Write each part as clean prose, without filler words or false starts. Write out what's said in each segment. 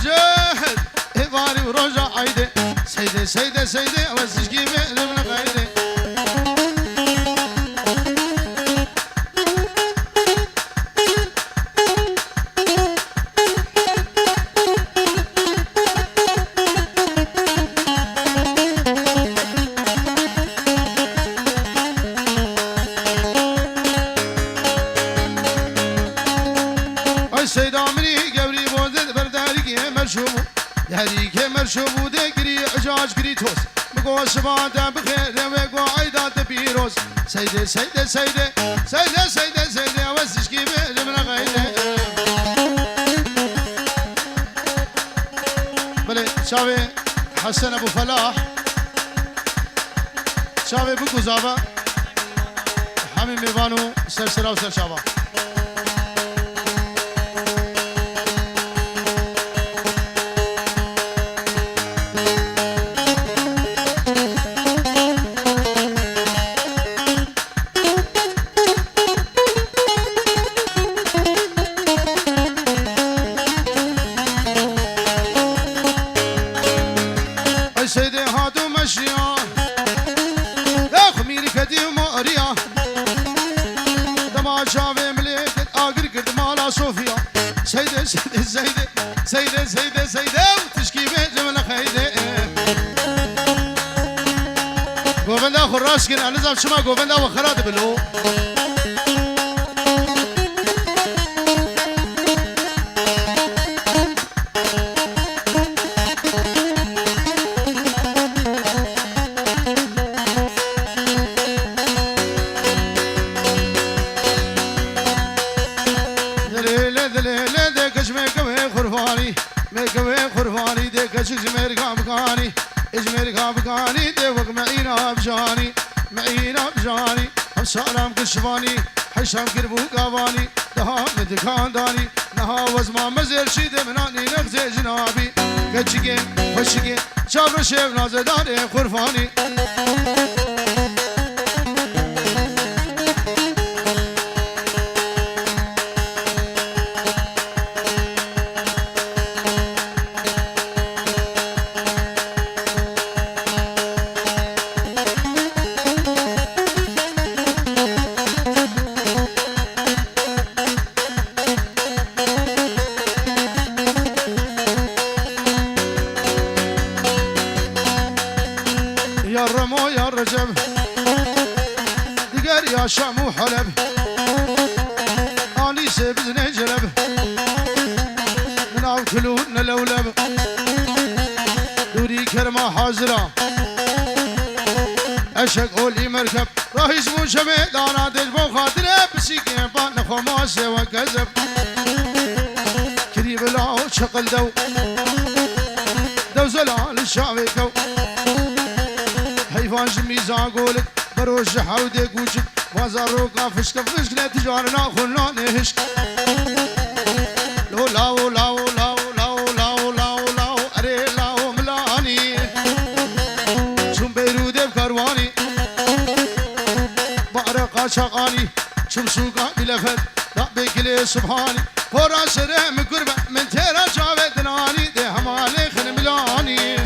جاهد إباري ورجع عيدي سيدي سيدي سيدي وسجي من غيدي هذيك مرشوب ودقري عجاج قريتوس بقوا شباده بخير وقوا عيدات بيروس سيدي سيدي سيدي سيدي سيدي سيدي وسش كيف من غيري بلي شاوي حسن ابو فلاح شاوي بكو زابا حمي ميبانو سرسرا وسرشابا سيدي سيدي سيدي سيدي سيدي سيدي وتشكي بيت من خيدي قوبندا خراش كنا نزام شما قوبندا وخرات بلو اجمر قابقاني اجمر قابقاني دوق معينا بجاني معينا بجاني سلام كشفاني حشام كربو قاباني دها مدكان داني نها وزما مزر شيد مناني نغزي جنابي كتشكين فشكين شابر شيف نازداني خرفاني يا الرمو يا الرجب دقار يا شام وحلب اني سبزني جلب ناو كلون لولب دوري كرمه حاضره اشق اولي مركب راح يسمو شمي دانا دجبو خاطره بسيكين بان خماس وكذب كريب لا شقل دو زلال الشعبي كو حيفان جميزا قولك بروش حودك وجك وزاروكا فشك فشك لا تجارنا خلنا نهشك لو لاو لاو لاو لاو لاو لاو لاو اري لاو ملاني شم بيرود بكرواني بارقا شقاني شم سوقا بلفت ربك لي سبحاني فورا سرع من قربة من تيرا شاوت ناني دي همالي خن ملاني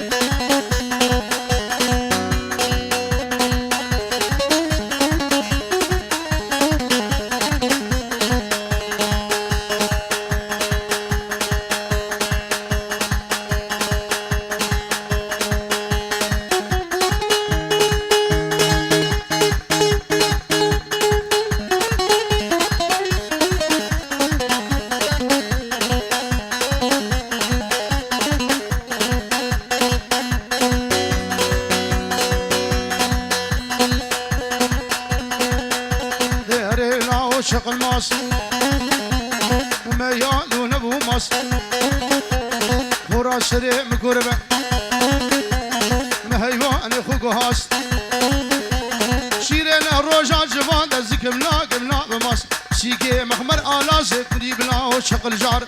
شق الماس ما يالون ابو ماس ورا سريع مقربه ما هيوان اخوك هاس شيرنا روجا جبان دزك منا بماس سيكي مخمر آلاسك دي بلا شق الجار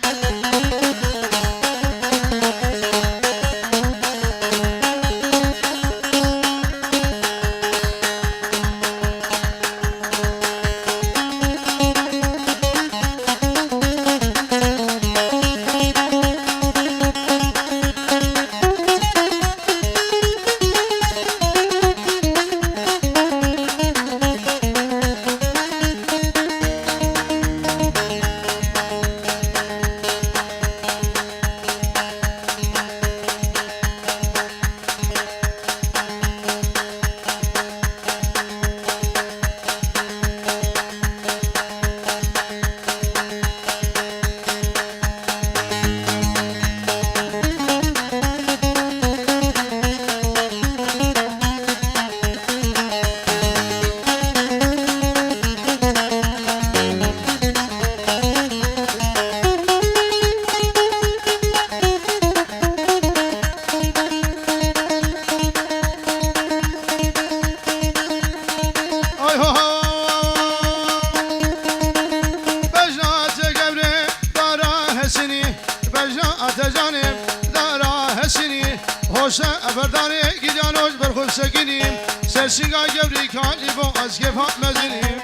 برداني گیدانوش برخوب سکنیم سرسنگا گبری کانی با از گفا مزنیم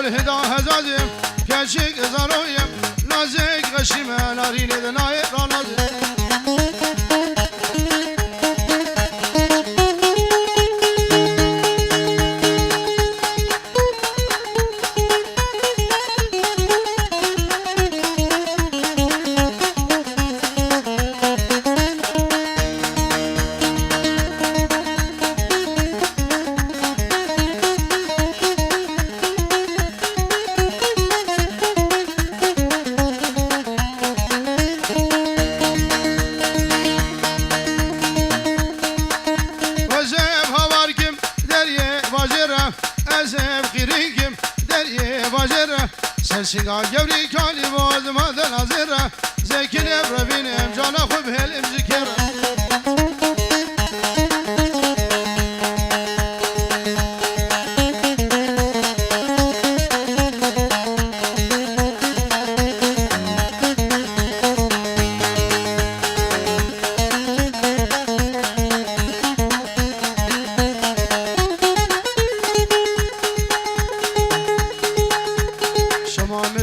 الهدا هزازم كاشيك زارويم نازك غشيم نارين دناي رانازم سرسنگا گوری کالی باز مادن حاضره زکین ابربینم جانا خوب هلم ذکره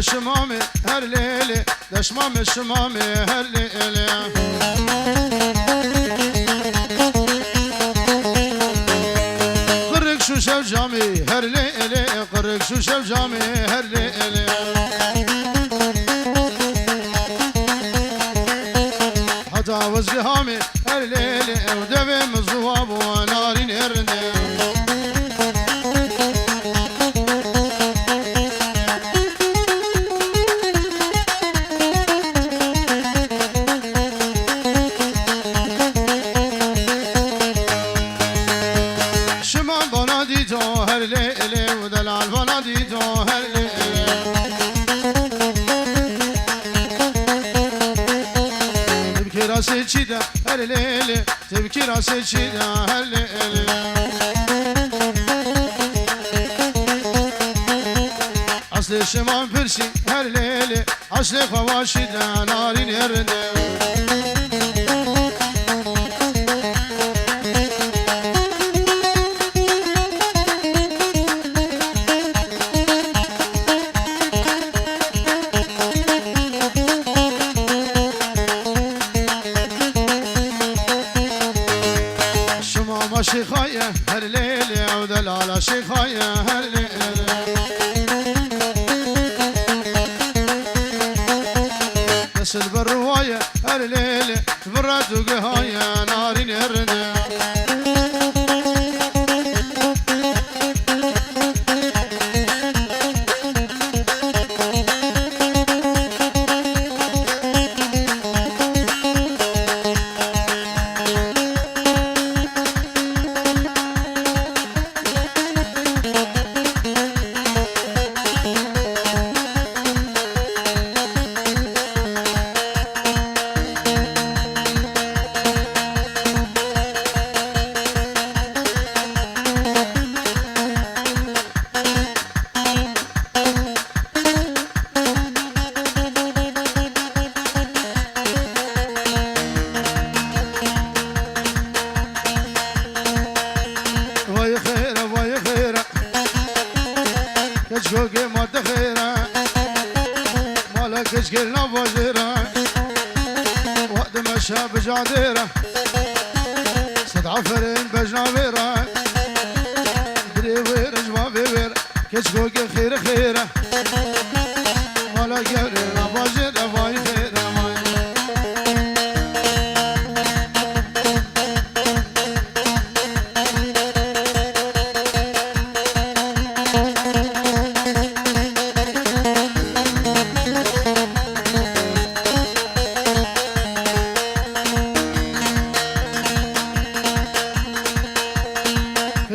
شمامي هر ليلة دشمامي شمامي هر ليلة قرق شو شو جامي هر ليلة قرق شو شو جامي هر ليلة حتى وزهامي هر ليلة ودبي مزواب وناري نرني راسي تشيدا هر ليلة تبكي راسي تشيدا هر ليلة أصل شمام فرسي هر ليلة أصل خواشيدا ناري نرنه شيخايا هر ليلة ودلالة شيخايا هر ليلة نسل بالرواية هر ليلة برات وقهايا ناري نرنه شوقي ما تخيره مالك اشكلنا بوزيره وقت مشى بجاديره صد عفرين بجنابيره دري وير جوابي وير كشكوكي خيره خيره مالك يا بوزيره باي خيره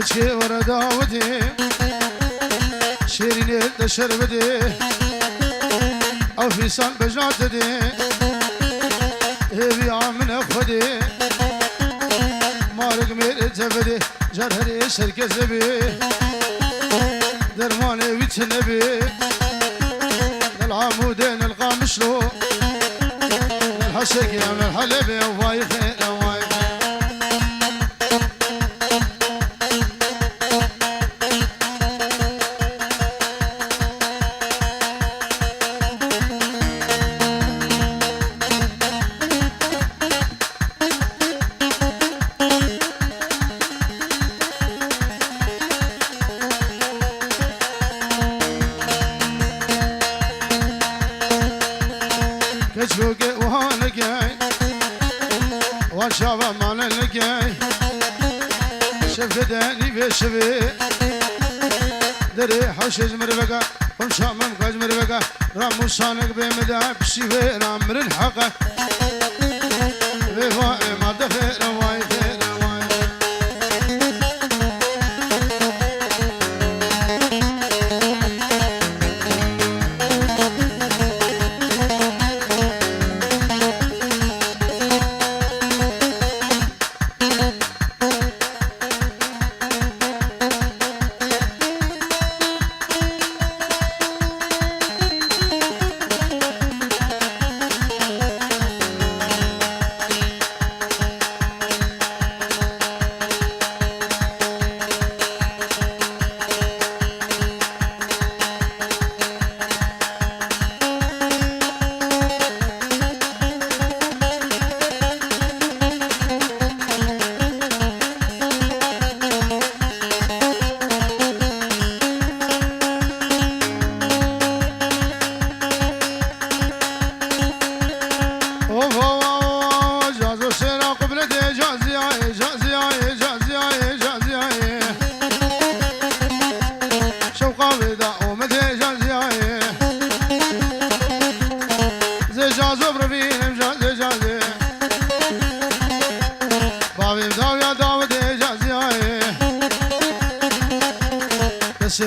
مشكي ورا داودي شيرين الشربدي او في صن بجناتدي هبي عمن اخدي مارق مير تفدي جرهري شركة زبي درماني ويتنبي العمودين القامشلو الحسك يا من الحلبي وواي خير وواي خير كشوقي وهانقي والشباب ما نلقي شفداني بشبي دري حوشج مربقة ومشامم قاج مربقة رامو صانق بمدى بشيفي رامر الحقة بفائي ما دخير واي خير واي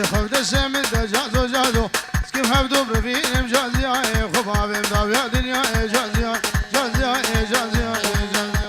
خف دسم دجازو جازو سكيف هبدو برفين جازيا خفا بهم داويا دنيا جازيا جازيا جازيا جازيا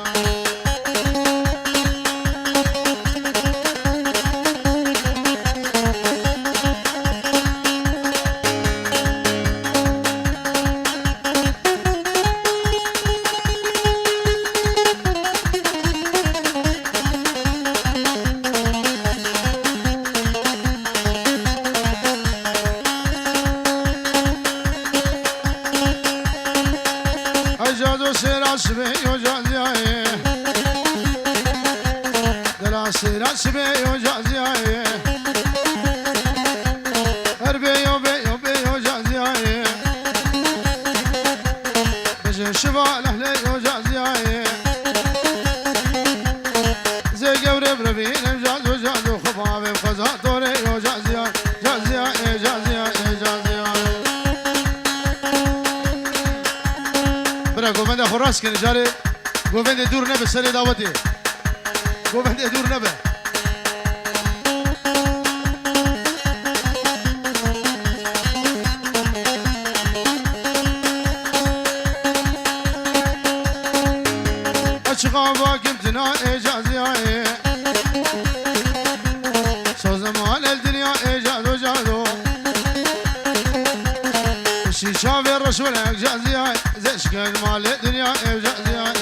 جازو سيرا سبيو جازيا دلا سيرا سبيو جازيا هربيو بيو بيو جازيا بجي شبا لهليو جازيا زي قوري بربين جازو جازو خفافي بقزا دوريو جازيا جازيا جازيا جازيا برا گوبند خوراس کنی جاری گوبند دور نبه سر دعوتی گوبند دور نبه açığa bakım dünya ecaziyayı sözüm el dünya ecaz ecazı شيشة في الرسول اجازيا زشك المال الدنيا اجازيا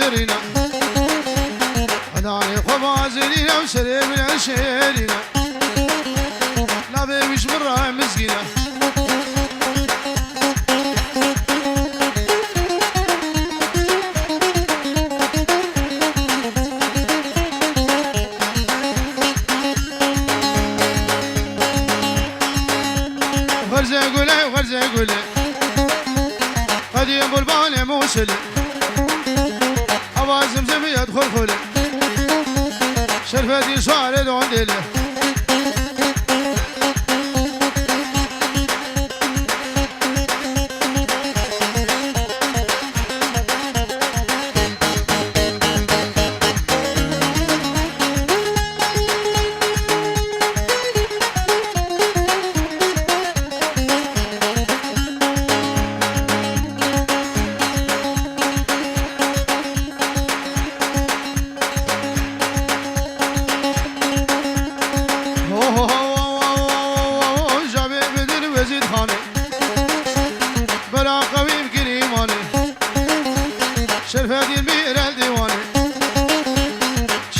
درينا أداني خبازلينا وسري من عشيرنا لا بيش مرة مسكينة غرزة قولي غرزة قولي قديم بالباني موسلي هوا زمزم يدخل خلي شرفتي صار دون دلي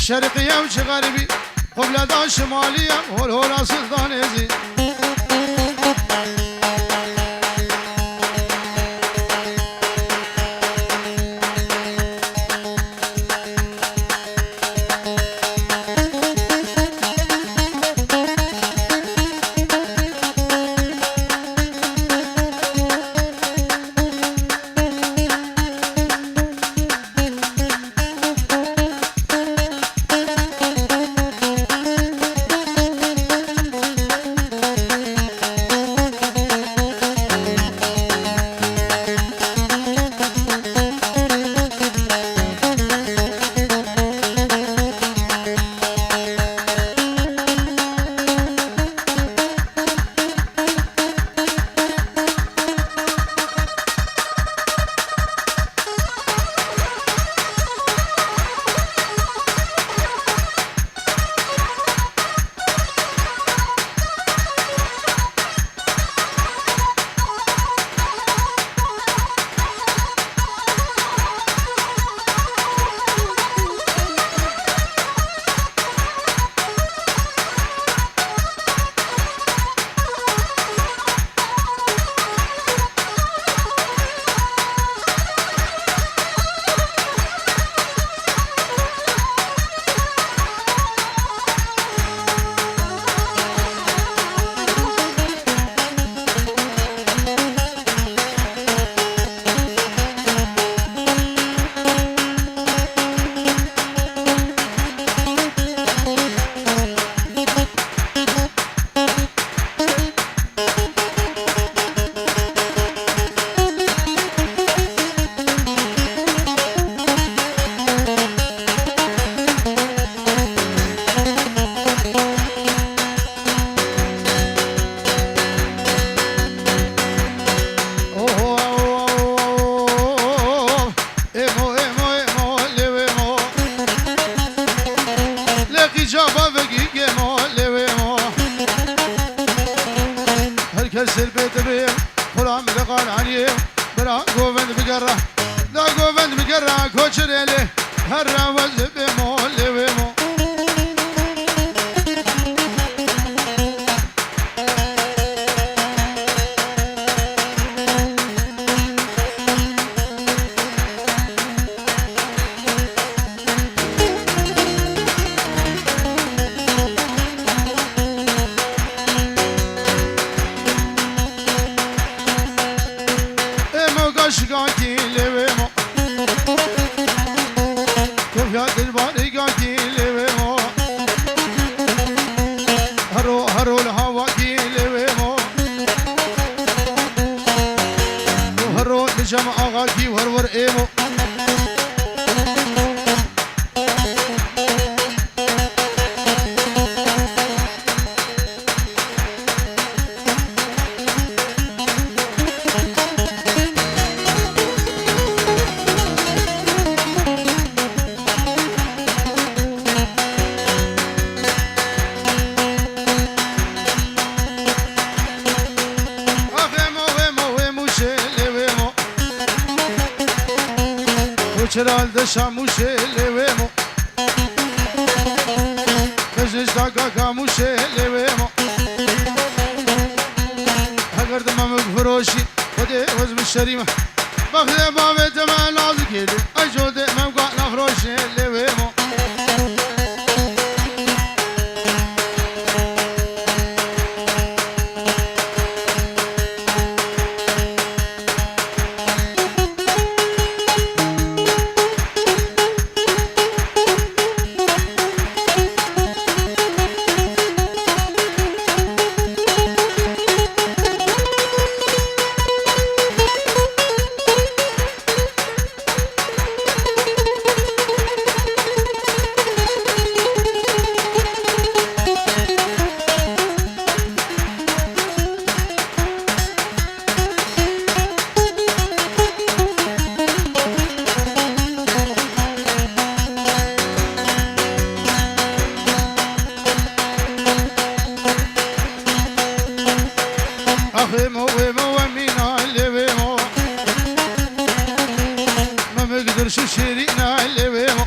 شرقية وش غربي قبل دا شمالية هول هول سلطان يزيد كسر بيت بيه خلام دقان عني برا قوفند بقرة لا قوفند بقرة كوشر يلي هرا وزب مو لوي مو قاكي لويمو كيف قاد الباري قاكي لويمو هرو هرو الهواكي لويمو هرو لجمع غاكي وهرور ايمو وشرال دشاموشي لويمو بجش داكا كاموشي لويمو هكر دمامك فروشي ودي وزم الشريمة بخدي بابي تمام نازك يدو أجودي ممقع نفروشي لويمو أخيمو ويمو ومينا اللي ويمو ما مقدرش شرينا اللي ويمو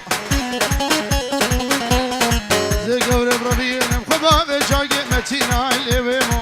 زي قول بربينا مخباب جاقي متينا اللي ويمو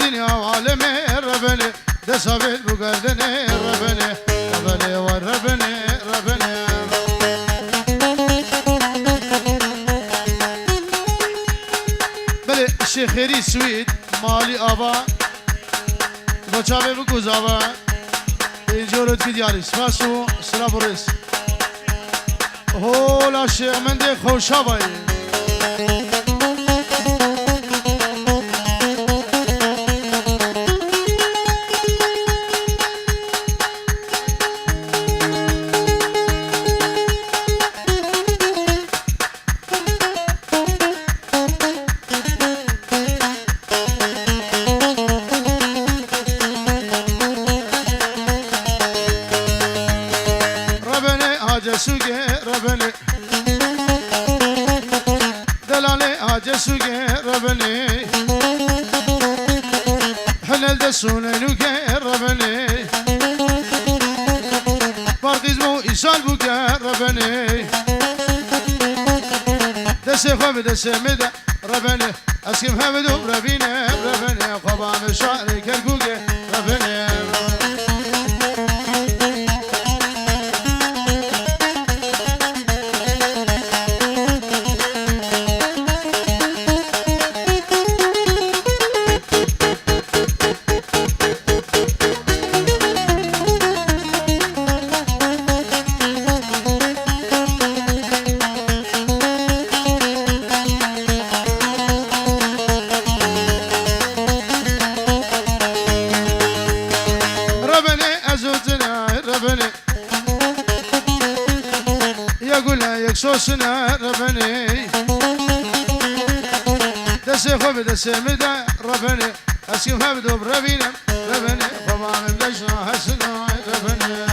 الدنيا وعالمي ربني دسابيل بقردني ربني ربني وربني ربني بله شيخيري سويد مالي آبا بچاوه بگوزاوه اینجورت که دیاری سپاسو سلا برس هولا شیخ من ده خوشا بایی سوگه ربنی دلاله آج سوگه ربنی حلل دسونه نوگه ربنی بارقیزمو ایسال بوگه ربنی دسته خواب دسته مده ربنی اسکیم همه دو ربینه ربنی خوابام شعر کرگوگه ربنی حسنا ربني دسي خوب دسي مدى ربني اسكي فبدو بربينا ربني بابا من دشنا حسنا ربني